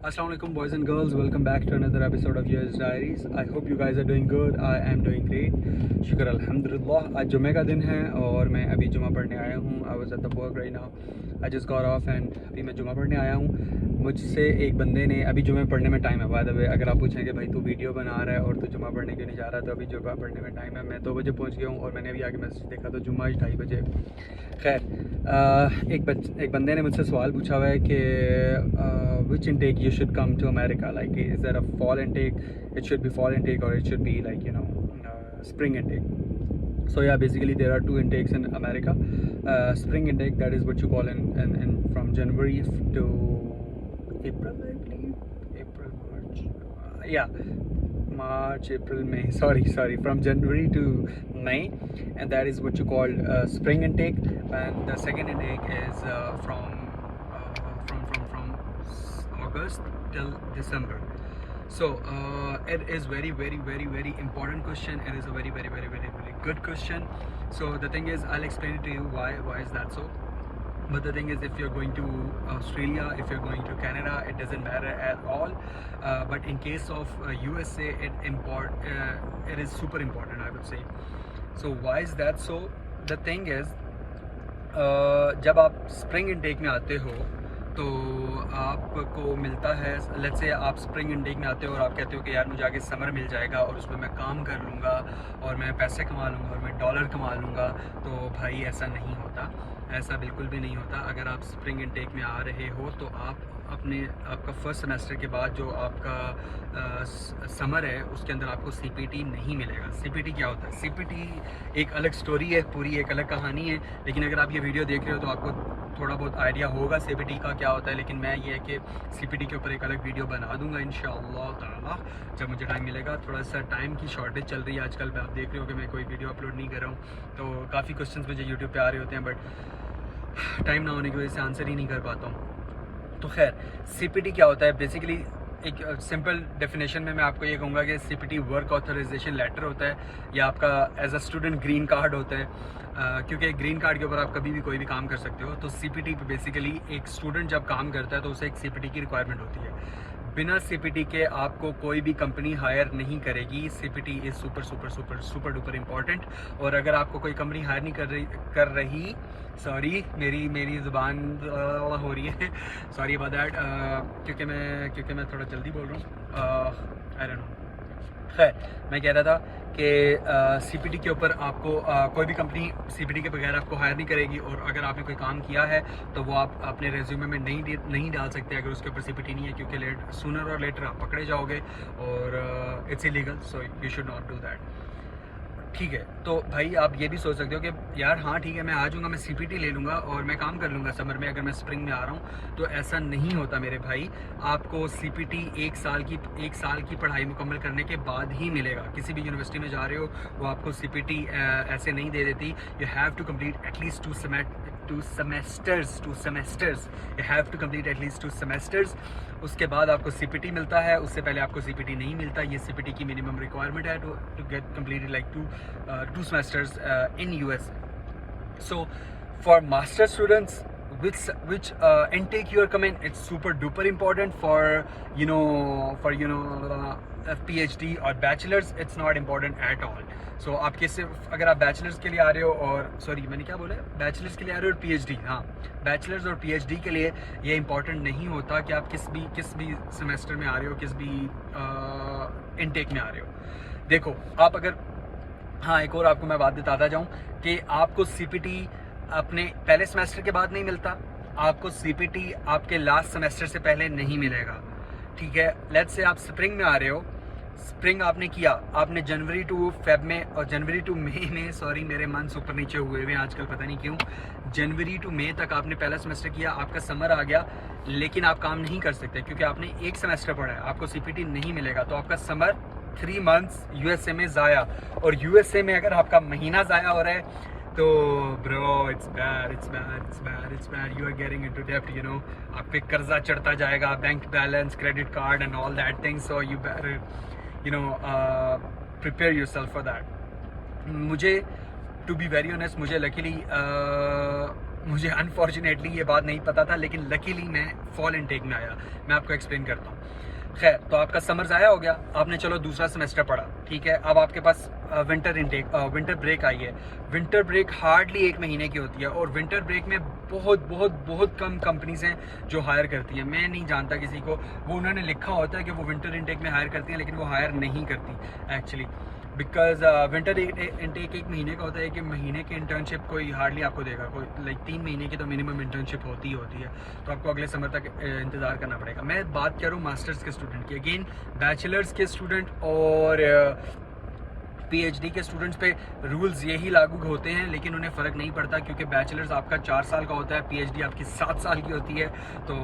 Assalamu alaikum boys and girls, welcome back to another episode of Years Diaries. I hope you guys are doing good. I am doing great. शुक्र अल्हम्दुलिल्लाह। आज जुमे का दिन है और मैं अभी जुमा पढ़ने आया हूँ. I was at the work right now. I just got off and अभी मैं जुमा पढ़ने आया हूँ. मुझसे एक बंदे ने अभी जुमे पढ़ने में टाइम है. बाय द वे, अगर आप पूछें कि भाई तू वीडियो बना रहा है और तू जुमा पढ़ने क्यों नहीं जा रहा, तो अभी जुमा पढ़ने में टाइम है. मैं 2 बजे पहुँच गया हूँ और मैंने अभी आगे मैसेज देखा तो जुमा 2:30 बजे. खैर, एक बंदे ने मुझसे सवाल पूछा हुआ है कि which intake you should come to America, like is there a fall intake? It should be fall intake or it should be like spring intake. So yeah, basically there are 2 intakes in America. Spring intake, that is what you call in from January to April, I believe. April, March, March, April, May. Sorry, from January to May, and that is what you call spring intake. And the second intake is from August till December. So it is very important question. It is a very good question. So the thing is, I'll explain it to you why is that so. But the thing is, if you're going to Australia, if you're going to Canada, it doesn't matter at all. But in case of USA, it is super important, I would say. So why is that so? The thing is, जब आप spring intake में आते हो तो आपको मिलता है, let's say आप स्प्रिंग इंटेक में आते हो और आप कहते हो कि यार मुझे आगे समर मिल जाएगा और उसमें मैं काम कर लूँगा और मैं पैसे कमा लूँगा और मैं डॉलर कमा लूँगा. तो भाई ऐसा नहीं होता, ऐसा बिल्कुल भी नहीं होता. अगर आप स्प्रिंग इंटेक में आ रहे हो तो आपका फर्स्ट सेमेस्टर के बाद जो आपका समर है उसके अंदर आपको CPT नहीं मिलेगा. CPT क्या होता है? CPT एक अलग स्टोरी है, पूरी एक अलग कहानी है. लेकिन अगर आप ये वीडियो देख रहे हो तो आपको थोड़ा बहुत आइडिया होगा CPT का क्या होता है. लेकिन मैं ये है कि CPT के ऊपर एक अलग वीडियो बना दूंगा इंशाअल्लाह ताला जब मुझे टाइम मिलेगा. थोड़ा सा टाइम की शॉर्टेज चल रही है आजकल. आप देख रहे हो कि मैं कोई वीडियो अपलोड नहीं कर रहा हूँ, तो काफ़ी क्वेश्चंस मुझे यूट्यूब पे आ रहे होते हैं, बट टाइम ना होने की वजह से आंसर ही नहीं कर पाता हूँ. तो खैर, CPT क्या होता है? बेसिकली एक सिंपल डेफिनेशन में मैं आपको ये कहूँगा कि CPT वर्क ऑथराइजेशन लेटर होता है या आपका as a student green card होता है. क्योंकि ग्रीन कार्ड के ऊपर आप कभी भी कोई भी काम कर सकते हो. तो CPT पे बेसिकली एक स्टूडेंट जब काम करता है तो उसे एक CPT की रिक्वायरमेंट होती है. बिना CPT के आपको कोई भी कंपनी हायर नहीं करेगी. CPT is super duper important. और अगर आपको कोई कंपनी हायर नहीं कर रही सॉरी मेरी ज़ुबान हो रही है, सॉरी अबाउट दैट, क्योंकि मैं थोड़ा जल्दी बोल रहा हूँ. I don't know. खैर, मैं कह रहा था कि CPT के ऊपर आपको कोई भी कंपनी CPT के बगैर आपको हायर नहीं करेगी. और अगर आपने कोई काम किया है तो वो आप अपने रेज्यूमे में नहीं डाल सकते अगर उसके ऊपर CPT नहीं है, क्योंकि सूनर और लेटर आप पकड़े जाओगे और it's illegal. So you should not do that. ठीक है, तो भाई आप ये भी सोच सकते हो कि यार हाँ ठीक है, मैं आ जाऊँगा, मैं CPT ले लूँगा और मैं काम कर लूँगा समर में अगर मैं स्प्रिंग में आ रहा हूँ. तो ऐसा नहीं होता मेरे भाई. आपको CPT एक साल की पढ़ाई मुकम्मल करने के बाद ही मिलेगा. किसी भी यूनिवर्सिटी में जा रहे हो वो आपको CPT ऐसे नहीं दे देती. You have to complete at least 2 semesters. You have to complete at least 2 semesters. उसके बाद आपको CPT मिलता है. उससे पहले आपको CPT नहीं मिलता. ये CPT की मिनिमम रिक्वायरमेंट है to get completed like 2 semesters in US. So for master students, which intake you are coming, it's super duper important. For PhD or bachelors, it's not important at all. So आपके सिर्फ अगर आप bachelors के लिए आ रहे हो और sorry मैंने क्या बोला, बैचलर्स के लिए आ रहे हो और PhD, हाँ बैचलर्स और PhD के लिए ये इंपॉर्टेंट नहीं होता कि आप किस भी सेमेस्टर में आ रहे हो, किस भी इनटेक में आ रहे हो. देखो आप अगर, हाँ एक और आपको मैं बात बताता जाऊँ कि आपको CPT अपने पहले सेमेस्टर के बाद नहीं मिलता. आपको CPT आपके लास्ट सेमेस्टर से पहले नहीं मिलेगा. ठीक है, लेट्स से आप स्प्रिंग में आ रहे हो. स्प्रिंग आपने किया, आपने जनवरी टू फेब में और जनवरी टू मई में, सॉरी मेरे मन ऊपर नीचे हुए हुए आजकल पता नहीं क्यों, जनवरी टू मई तक आपने पहला सेमेस्टर किया. आपका समर आ गया लेकिन आप काम नहीं कर सकते क्योंकि आपने एक सेमेस्टर पढ़ा है. आपको CPT नहीं मिलेगा. तो आपका समर 3 months USA में ज़ाया. और USA में अगर आपका महीना ज़ाया हो रहा है तो bro it's bad. You are getting into डेब्ट. आप पे कर्जा चढ़ता जाएगा, bank balance, credit card and all that things. So you better prepare yourself for that. मुझे टू बी वेरी ऑनेस्ट, मुझे लकीली मुझे अनफॉर्चुनेटली ये बात नहीं पता था, लेकिन लकीली मैं फॉल इनटेक में आया। मैं आपको एक्सप्लेन करता हूँ। खैर, तो आपका समर ज़ाया हो गया, आपने चलो दूसरा सेमेस्टर पढ़ा, ठीक है। अब आपके पास विंटर ब्रेक आई है। विंटर ब्रेक हार्डली 1 महीने की होती है, और विंटर ब्रेक में बहुत कम कंपनीज हैं जो हायर करती हैं। मैं नहीं जानता किसी को, वो उन्होंने लिखा होता है कि वो विंटर इनटेक में हायर करती हैं, लेकिन वो हायर नहीं करती एक्चुअली, बिकॉज विंटर इनटेक 1 महीने का होता है कि महीने की इंटर्नशिप कोई हार्डली आपको देगा। कोई लाइक 3 महीने की तो मिनिमम इंटर्नशिप होती है, तो आपको अगले समर तक इंतज़ार करना पड़ेगा। मैं बात करूँ मास्टर्स के स्टूडेंट की, अगेन बैचलर्स के स्टूडेंट और पीएचडी के स्टूडेंट्स पे रूल्स यही लागू होते हैं, लेकिन उन्हें फ़र्क नहीं पड़ता, क्योंकि बैचलर्स आपका 4 साल का होता है, पीएचडी आपकी 7 साल की होती है, तो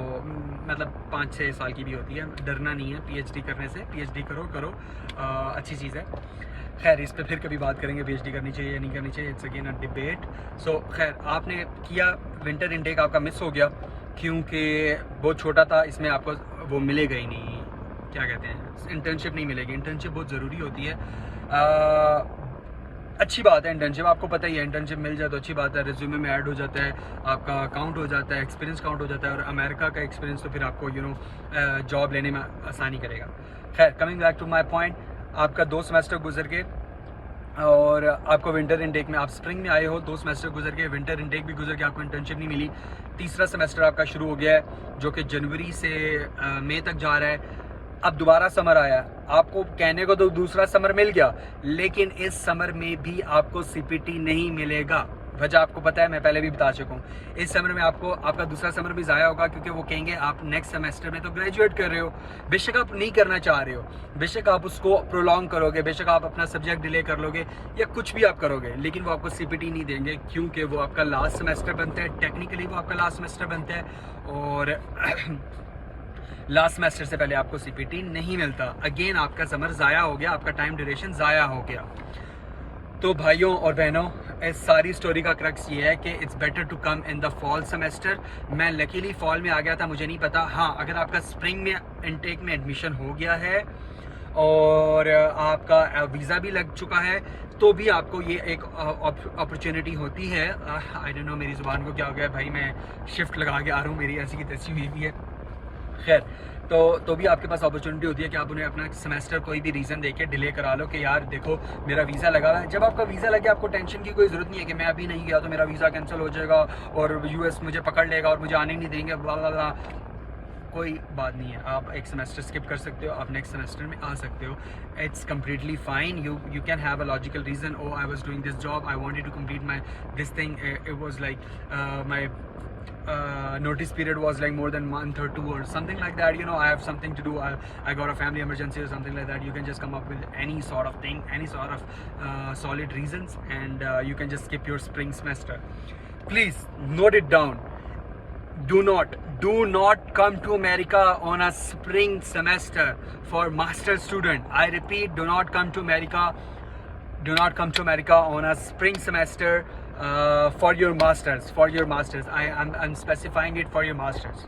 मतलब 5-6 साल की भी होती है। डरना नहीं है पीएचडी करने से, पीएचडी करो अच्छी चीज़ है। खैर, इस पर फिर कभी बात करेंगे, पीएचडी करनी चाहिए या नहीं करनी चाहिए, इट्स अगेन अ डिबेट। सो खैर, आपने किया, विंटर इनटेक आपका मिस हो गया क्योंकि बहुत छोटा था, इसमें आपको वो मिलेगा ही नहीं, क्या कहते हैं, इंटर्नशिप नहीं मिलेगी। इंटर्नशिप बहुत ज़रूरी होती है। अच्छी बात है इंटर्नशिप, आपको पता ही है, इंटर्नशिप मिल जाए तो अच्छी बात है, रिज्यूमे में ऐड हो जाता है, आपका काउंट हो जाता है, एक्सपीरियंस काउंट हो जाता है, और अमेरिका का एक्सपीरियंस तो फिर आपको जॉब लेने में आसानी करेगा। खैर, coming back to my point, आपका 2 सेमेस्टर गुजर के और आपको विंटर इनटेक में, आप स्प्रिंग में आए हो, 2 सेमेस्टर गुजर के, विंटर इनटेक भी गुजर के, आपको इंटर्नशिप नहीं मिली। तीसरा सेमेस्टर आपका शुरू हो गया है, जो कि जनवरी से मई तक जा रहा है। अब दोबारा समर आया, आपको कहने को तो दूसरा समर मिल गया, लेकिन इस समर में भी आपको सीपीटी नहीं मिलेगा। वजह आपको पता है, मैं पहले भी बता चुका हूँ। इस समर में आपको आपका दूसरा समर भी ज़ाया होगा, क्योंकि वो कहेंगे आप नेक्स्ट सेमेस्टर में तो ग्रेजुएट कर रहे हो, बेशक आप नहीं करना चाह रहे हो, बेशक आप उसको प्रोलॉन्ग करोगे, बेशक आप अपना सब्जेक्ट डिले कर लोगे या कुछ भी आप करोगे, लेकिन वो आपको सीपीटी नहीं देंगे, क्योंकि वो आपका लास्ट सेमेस्टर बनता है। टेक्निकली वो आपका लास्ट सेमेस्टर बनता है, और लास्ट सेमेस्टर से पहले आपको सीपीटी नहीं मिलता। अगेन आपका समर ज़ाया हो गया, आपका टाइम ड्यूरेशन ज़ाया हो गया। तो भाइयों और बहनों, इस सारी स्टोरी का क्रक्स ये है कि it's better to come in the fall semester. मैं लकीली फॉल में आ गया था, मुझे नहीं पता। हाँ, अगर आपका स्प्रिंग में इनटेक में एडमिशन हो गया है और आपका वीज़ा भी लग चुका है, तो भी आपको ये एक अपॉर्चुनिटी होती है। आई डोंट नो मेरी ज़ुबान को क्या हो गया भाई, मैं शिफ्ट लगा के आ रहा हूँ, मेरी ऐसी की तैसी हुई भी है। खैर, तो भी आपके पास अपॉर्चुनिटी होती है कि आप उन्हें अपना सेमेस्टर कोई भी रीज़न देके डिले करा लो कि यार देखो मेरा वीज़ा लगा हुआ है। जब आपका वीज़ा लगे, आपको टेंशन की कोई ज़रूरत नहीं है कि मैं अभी नहीं गया तो मेरा वीज़ा कैंसिल हो जाएगा और यूएस मुझे पकड़ लेगा और मुझे आने नहीं देंगे, ब्ला ब्ला ब्ला। कोई बात नहीं है, आप एक सेमेस्टर स्किप कर सकते हो, आप नेक्स्ट सेमेस्टर में आ सकते हो। It's completely fine. You can have a logical reason, oh I was doing this job, I wanted to complete my this thing, it was like my notice period was like more than month or 2 or something like that, I have something to do, I got a family emergency or something like that. You can just come up with any sort of thing, any sort of solid reasons, and you can just skip your spring semester. Please note it down. Do not come to America on a spring semester for master student. I repeat, do not come to America on a spring semester for your masters. I'm specifying it for your masters.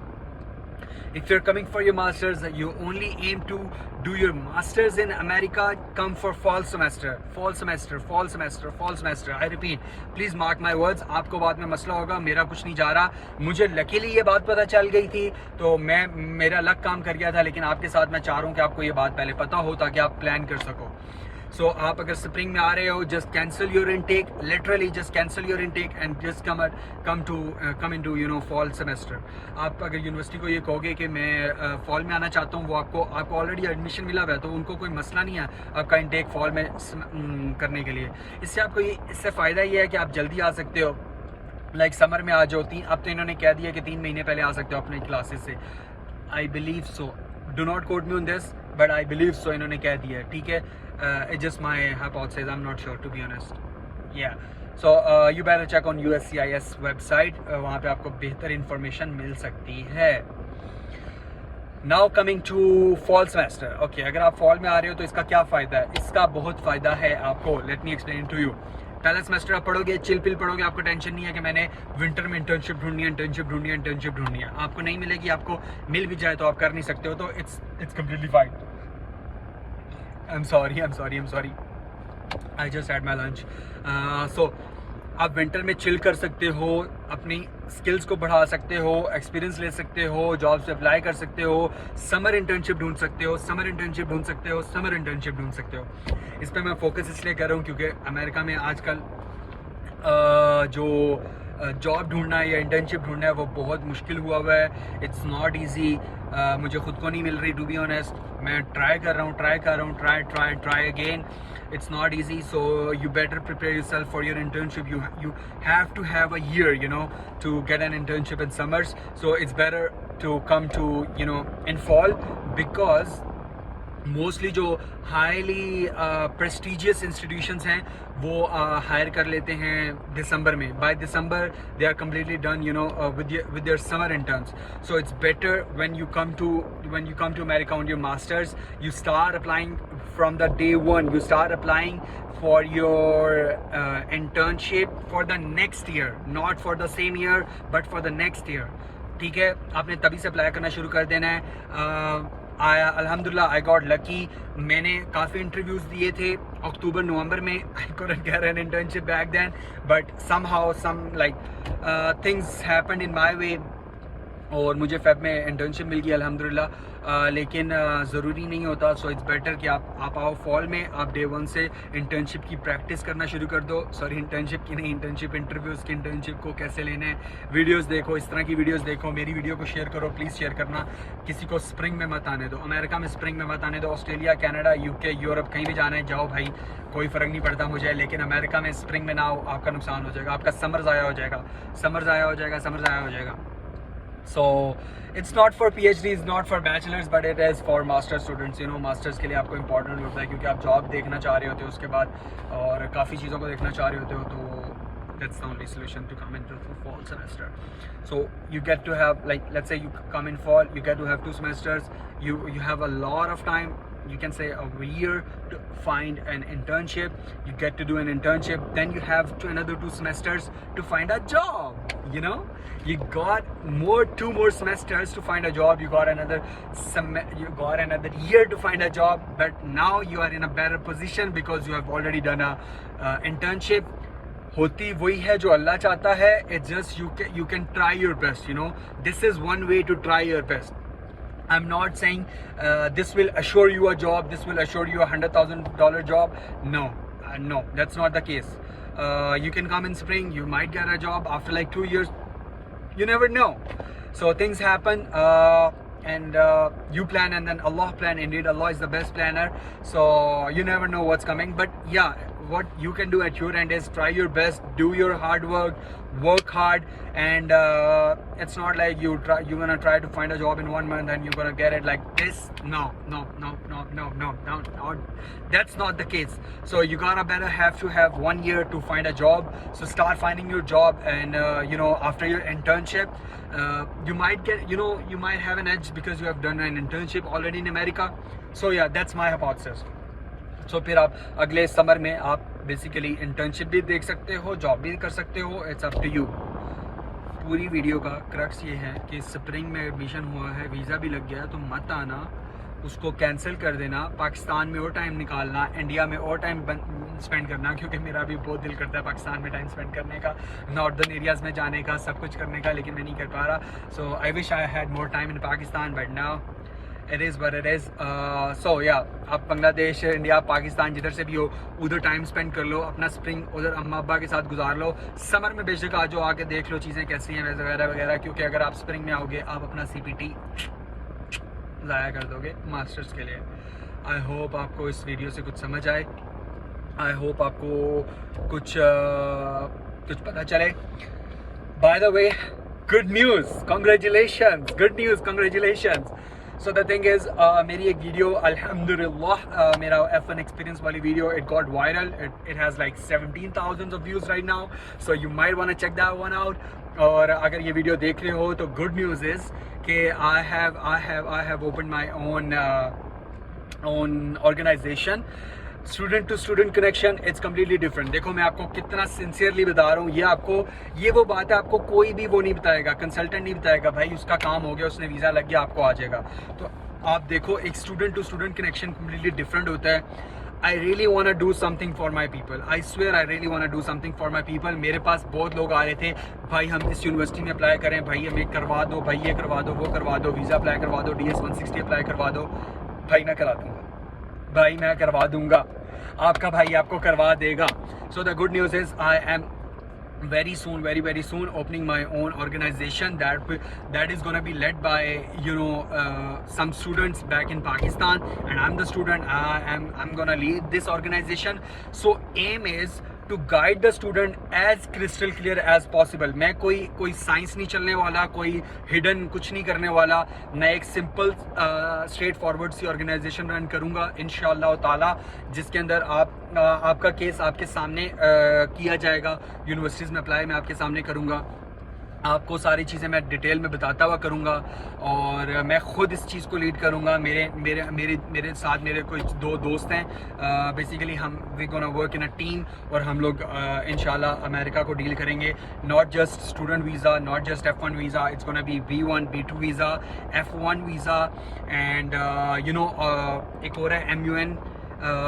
If you're coming for your masters, you only aim to do your masters in America, come for fall semester. I repeat, please mark my words. आपको बाद में मसला होगा, मेरा कुछ नहीं जा रहा। मुझे लकीली ये बात पता चल गई थी, तो मेरा लक काम कर गया था, लेकिन आपके साथ मैं चाह रहा हूँ कि आपको ये बात पहले पता हो ताकि आप प्लान कर सको। सो आप अगर स्प्रिंग में आ रहे हो, just cancel your intake, literally just cancel your intake and just come into fall semester. आप अगर यूनिवर्सिटी को ये कहोगे कि मैं फॉल में आना चाहता हूँ, वो आपको ऑलरेडी एडमिशन मिला हुआ है, तो उनको कोई मसला नहीं है आपका इनटेक फॉल में करने के लिए। इससे फ़ायदा ये है कि आप जल्दी आ सकते हो, लाइक समर में आ जाओ। अब तो इन्होंने कह दिया कि 3 महीने पहले आ सकते हो अपने क्लासेस से। I believe so, do not quote me on this, but I believe so, इन्होंने कह दिया है, ठीक है। It's just my hypothesis, I'm not sure to be honest. Yeah, so you better check on USCIS website, वहाँ पे आपको बेहतर इंफॉर्मेशन मिल सकती है। Now coming to fall semester. Okay, अगर आप फॉल में आ रहे हो तो इसका क्या फ़ायदा है? इसका बहुत फ़ायदा है आपको। Let me explain to you. पहला सेमेस्टर आप पढ़ोगे, चिल पिल पढ़ोगे, आपको टेंशन नहीं है कि मैंने विंटर में इंटर्नशिप ढूंढनी है। आपको नहीं मिलेगी, आपको मिल भी जाए तो आप कर नहीं सकते हो, तो it's completely fine. I'm sorry. I just had my lunch. So आप विंटर में चिल कर सकते हो, अपनी स्किल्स को बढ़ा सकते हो, एक्सपीरियंस ले सकते हो, जॉब से अप्लाई कर सकते हो, समर इंटर्नशिप ढूंढ सकते हो, समर इंटर्नशिप ढूंढ सकते हो, समर इंटर्नशिप ढूंढ सकते हो। इस पर मैं फोकस इसलिए कर रहा हूँ क्योंकि अमेरिका में आजकल जो जॉब ढूंढना है या इंटर्नशिप ढूंढना है वो बहुत मुश्किल हुआ है। It's not easy. मुझे खुद को नहीं मिल रही, टू बी ऑनेस्ट। मैं ट्राई कर रहा हूँ, try again. It's not easy, so you better prepare yourself for your internship. You have to have a year, to get an internship in summers. So it's better to come to, in fall, because mostly जो highly prestigious institutions हैं वो hire कर लेते हैं दिसंबर में। By December they are completely done with their summer interns. So it's better when you come to America on your masters, you start applying from the day one, you start applying for your internship for the next year, not for the same year but for the next year. ठीक है, आपने तभी से apply करना शुरू कर देना है। अल्हम्दुलिल्लाह आई गॉट लकी। मैंने काफ़ी इंटरव्यूज़ दिए थे अक्टूबर नवंबर में। आई couldn't get an internship back then, but somehow things happened in my way और मुझे फेब में इंटर्नशिप मिल गई अल्हम्दुलिल्लाह। लेकिन ज़रूरी नहीं होता। सो इट्स बेटर कि आप आओ फॉल में, आप डे वन से इंटर्नशिप की प्रैक्टिस करना शुरू कर दो। सॉरी, इंटर्नशिप की नहीं, इंटर्नशिप इंटरव्यूज़ की। इंटर्नशिप को कैसे लेना है, वीडियोस देखो, इस तरह की वीडियोस देखो। मेरी वीडियो को शेयर करो, प्लीज़ शेयर करना। किसी को स्प्रिंग में मत आने दो, अमेरिका में स्प्रिंग में मत आने दो। ऑस्ट्रेलिया, कनाडा, यूके, यूरोप, कहीं भी जाना है जाओ भाई, कोई फ़र्क नहीं पड़ता मुझे। लेकिन अमेरिका में स्प्रिंग में ना आओ, आपका नुकसान हो जाएगा, आपका समर ज़ाया हो जाएगा, समर ज़ाया हो जाएगा, समर ज़ाया हो जाएगा। So it's not for PhDs, not for bachelors, but it is for master students. Masters के लिए आपको इम्पोर्टेंट होता है क्योंकि आप जॉब देखना चाह रहे होते हो उसके बाद, और काफ़ी चीज़ों को देखना चाह रहे होते हो। तो that's the only solution to come into the fall semester. So you get to have, like, let's say you come in fall, you get to have 2 semesters. You have a lot of time. You can say a year to find an internship. You get to do an internship, then you have another 2 semesters to find a job. You got 2 more semesters to find a job. You got another year to find a job, but now you are in a better position because you have already done a internship. होती वही है जो अल्लाह चाहता है। It's just you can try your best. This is one way to try your best. I'm not saying this will assure you a job, this will assure you a $100,000 job. No, that's not the case. You can come in spring, you might get a job after like 2 years. You never know. So things happen, and you plan and then Allah plan. Indeed, Allah is the best planner. So you never know what's coming. But yeah, what you can do at your end is try your best, do your hard work hard, and it's not like you're gonna try to find a job in 1 month and you're gonna get it like this. No, that's not the case. So you have to have 1 year to find a job. So start finding your job, and after your internship, you might get, you might have an edge because you have done an internship already in America. So yeah, that's my hypothesis. So फिर आप अगले summer में आप basically internship भी देख सकते हो, job भी कर सकते हो। It's up to you. पूरी वीडियो का क्रक्स ये है कि स्प्रिंग में एडमिशन हुआ है, वीज़ा भी लग गया, तो मत आना, उसको कैंसिल कर देना। पाकिस्तान में और टाइम निकालना, इंडिया में और टाइम स्पेंड करना, क्योंकि मेरा भी बहुत दिल करता है पाकिस्तान में टाइम स्पेंड करने का, नॉर्दर्न एरियाज़ में जाने का, सब कुछ करने का, लेकिन मैं नहीं कर पा रहा। So I wish I had more time in Pakistan, but now it is what it is. So ya, आप बांग्लादेश, इंडिया, पाकिस्तान, जिधर से भी हो उधर टाइम स्पेंड कर लो, अपना स्प्रिंग उधर अम्मा अब्बा के साथ गुजार लो। समर में बेशक आ जाओ, आके देख लो चीज़ें कैसी हैं वगैरह वगैरह, क्योंकि अगर आप स्प्रिंग में आओगे आप अपना CPT ज़ाया कर दोगे मास्टर्स के लिए। आई होप आपको इस वीडियो से कुछ समझ आए, आई होप आपको कुछ पता चले। By the way, good news, congratulations, good news, congratulations. So the thing is, मेरी एक वीडियो अल्हम्दुलिल्लाह, मेरा F1 एक्सपीरियंस वाली video, it got viral, it has like 17,000 views right now, so you might want to check that one out. और अगर ये video देख रहे हो तो गुड न्यूज़ इज़ कि I have open my own organization, student to student connection. It's completely different. देखो मैं आपको कितना सिंसियरली बता रहा हूँ, ये वो बात है, आपको कोई भी वो नहीं बताएगा, कंसल्टेंट नहीं बताएगा भाई उसका काम हो गया, उसने वीज़ा लग गया, आपको आ जाएगा। तो आप देखो, एक student to student connection completely different होता है। I really want to do something for my people. I swear I really want to do something for my people. मेरे पास बहुत लोग आ रहे थे, भाई हम इस यूनिवर्सिटी में अप्लाई करें, भाई हमें करवा दो, भाई ये करवा दो, वो करवा दो, वीज़ा अप्लाई करवा दो, DS 160 अप्लाई करवा दो. भाई मैं करा दूँगा, भाई मैं करवा दूँगा, आपका भाई आपको करवा देगा. So the good news is I am very soon opening my own organization that is going to be led by some students back in Pakistan, and I'm the student. I'm going to lead this organization. So aim is to guide the student as crystal clear as possible. मैं कोई science नहीं चलने वाला, कोई hidden कुछ नहीं करने वाला. मैं एक सिंपल स्ट्रेट फॉरवर्ड सी ऑर्गेनाइजेशन रन करूँगा इंशाअल्लाह ताला, जिसके अंदर आपका केस आपके सामने किया जाएगा. यूनिवर्सिटीज़ में अप्लाई मैं आपके सामने करूँगा, आपको सारी चीज़ें मैं डिटेल में बताता हुआ करूँगा, और मैं ख़ुद इस चीज़ को लीड करूँगा. मेरे साथ मेरे कोई दो दोस्त हैं. बेसिकली हम we gonna work in a team, और हम लोग इंशाल्लाह अमेरिका को डील करेंगे. Not just student visa, not just F1 visa, it's gonna be B1 B2 visa, F1 visa, and एक और है MUN.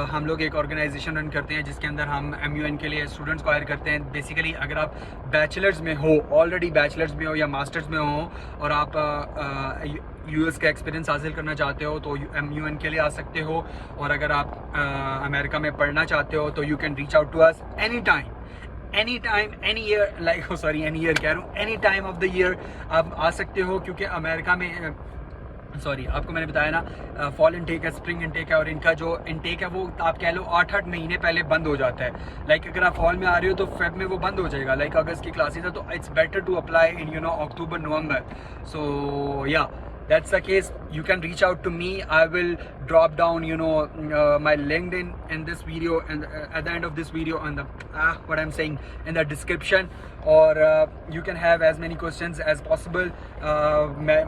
हम लोग एक ऑर्गेनाइजेशन रन करते हैं जिसके अंदर हम MUN के लिए स्टूडेंट्स को हायर करते हैं. बेसिकली अगर आप बैचलर्स में हो, ऑलरेडी बैचलर्स में हो या मास्टर्स में हो, और आप US का एक्सपीरियंस हासिल करना चाहते हो तो MUN के लिए आ सकते हो. और अगर आप अमेरिका में पढ़ना चाहते हो तो you can reach out to us any time any year, like any year कह रहा हूँ, any time of the year आप आ सकते हो. क्योंकि अमेरिका में आपको मैंने बताया ना, फॉल इनटेक है, स्प्रिंग इनटेक है, और इनका जो इनटेक है वो आप कह लो 8 महीने पहले बंद हो जाता है. लाइक अगर आप फॉल में आ रहे हो तो फेब में वो बंद हो जाएगा. लाइक अगस्त की क्लासेस है तो it's better to apply in October November. So ya, that's the case. You can reach out to me. I will drop down my LinkedIn in this video, and at the end of this video on the what I'm saying in the description, or you can have as many questions as possible.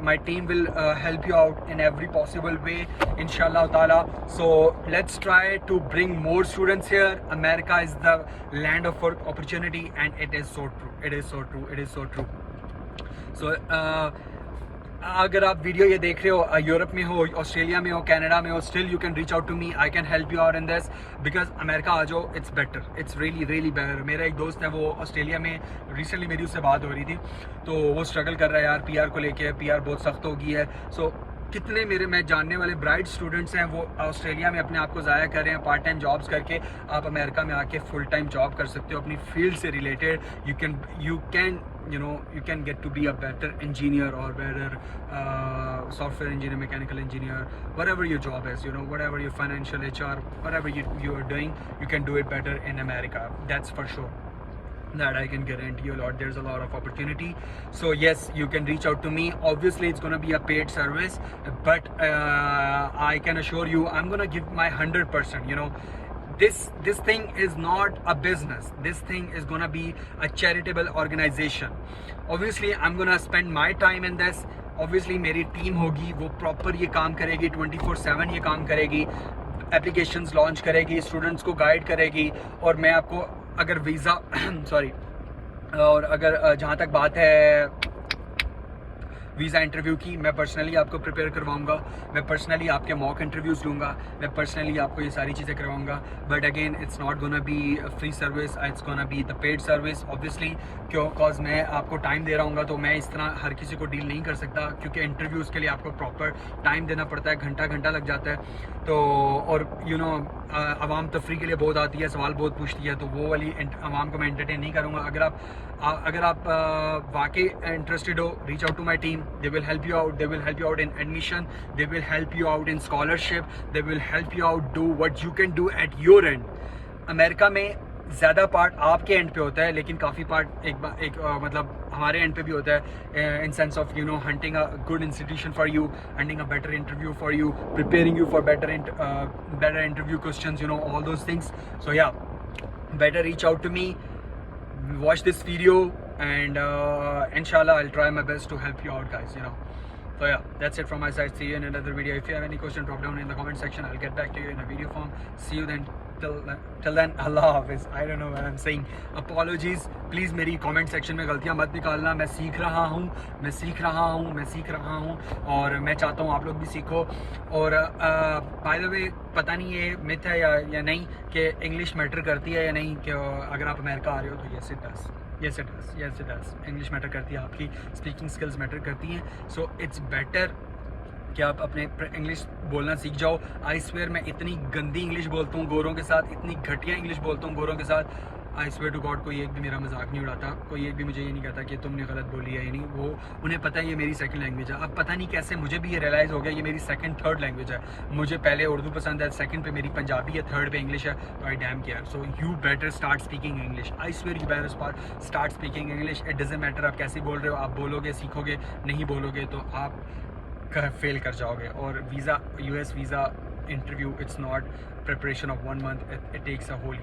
My team will help you out in every possible way, inshallah taala. So let's try to bring more students here. America is the land of opportunity, and it is so true. So अगर आप video ये देख रहे हो, Europe में हो, Australia में हो, कनाडा में हो, still you can reach out to me. I can help you out in this, because America आ जाओ, it's better, it's really better. मेरा एक दोस्त है, वो ऑस्ट्रेलिया में, रिसेंटली मेरी उससे बात हो रही थी, तो वो स्ट्रगल कर रहा है यार PR को लेके. PR बहुत सख्त हो गई है. सो कितने मैं जानने वाले ब्राइट स्टूडेंट्स हैं, वो ऑस्ट्रेलिया में अपने आप को ज़ाया कर रहे हैं पार्ट टाइम जॉब्स करके. आप अमेरिका में आके फुल टाइम जॉब कर सकते हो अपनी फील्ड से related. You can get to be a better engineer, और better software engineer, mechanical engineer, whatever your job is, whatever your financial HR, whatever you are doing, you can do it better in America. That's for sure. That I can guarantee you a lot. There's a lot of opportunity. So yes, you can reach out to me. Obviously it's going to be a paid service, but I can assure you I'm going to give my 100%. This thing is not a business. This thing is going to be a charitable organization. Obviously I'm going to spend my time in this. Obviously मेरी team होगी, वो proper ये काम करेगी, 24/7 ये काम करेगी, applications launch करेगी, स्टूडेंट्स को गाइड करेगी. और मैं आपको अगर वीज़ा और अगर जहाँ तक बात है वीज़ा इंटरव्यू की, मैं पर्सनली आपको प्रिपेयर करवाऊंगा, मैं पर्सनली आपके मॉक इंटरव्यूज़ लूँगा, मैं पर्सनली आपको ये सारी चीज़ें करवाऊंगा. But again it's not gonna be free service, it's gonna be the paid service. Obviously because मैं आपको टाइम दे रहा हूँ, तो मैं इस तरह हर किसी को डील नहीं कर सकता, क्योंकि इंटरव्यूज़ के लिए आपको प्रॉपर टाइम देना पड़ता है, घंटा लग जाता है. तो और आवाम तफरी के लिए बहुत आती है, सवाल बहुत पूछती है, तो वो वाली आवाम को मैं एंटरटेन नहीं करूँगा. अगर आप वाकई इंटरेस्टेड हो, reach out to my team. They will help you out. They will help you out in admission. They will help you out in scholarship. They will help you out do what you can do at your end. America में ज़्यादा part आपके and पे होता है, लेकिन काफ़ी part एक मतलब हमारे एंड पे भी होता है, in sense of hunting a good institution for you, hunting a better interview for you, preparing you for better interview questions, all those things. So ya, better reach out to me, watch this video, and inshallah I'll try my best to help you out, guys. So yeah, that's it from my side. See you in another video. If you have any question, drop down in the comment section. I'll get back to you in a video form. See you then. till then Allah Hafiz. I don't know what I'm saying. Apologies. Please मेरी comment section में गलतियाँ मत निकालना. मैं सीख रहा हूँ और मैं चाहता हूँ आप लोग भी सीखो. और by the way पता नहीं ये मिथ है या नहीं कि इंग्लिश मैटर करती है या नहीं, कि अगर आप अमेरिका आ रहे हो तो yes it does. English matter करती है, आपकी स्पीकिंग स्किल्स मैटर करती हैं. सो इट्स बेटर कि आप अपने इंग्लिश बोलना सीख जाओ. आई स्वेयर मैं इतनी गंदी इंग्लिश बोलता हूँ गोरों के साथ, इतनी घटिया इंग्लिश बोलता हूँ गोरों के साथ. आई स्वेयर टू गॉड कोई एक भी मेरा मजाक नहीं उड़ाता, कोई एक भी मुझे ये नहीं कहता कि तुमने गलत बोली है या नहीं. वो उन्हें पता है ये मेरी सेकंड लैंग्वेज है. अब पता नहीं कैसे मुझे भी ये रियलाइज़ हो गया ये मेरी सेकंड थर्ड लैंग्वेज है. मुझे पहले उर्दू पसंद है, सेकंड पे मेरी पंजाबी है, थर्ड पे इंग्लिश है. तो I damn care. So you better start speaking English. I swear you better start speaking English. It doesn't matter आप कैसे बोल रहे हो, आप बोलोगे, सीखोगे, नहीं बोलोगे तो आप फेल कर जाओगे. और visa, US visa interview, it's not preparation of 1 month. It takes a whole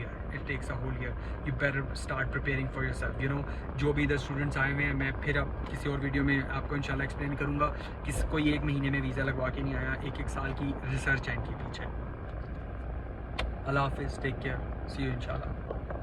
year. You better start preparing for yourself. You know, जो भी इधर स्टूडेंट्स आए हुए हैं, मैं फिर अब किसी और वीडियो में आपको इंशाल्लाह एक्सप्लेन करूँगा कि कोई एक महीने में वीज़ा लगवा के नहीं आया, एक साल की रिसर्च है इनके पीछे. अल्लाह हाफिज़, टेक केयर, सी यू इंशाल्लाह.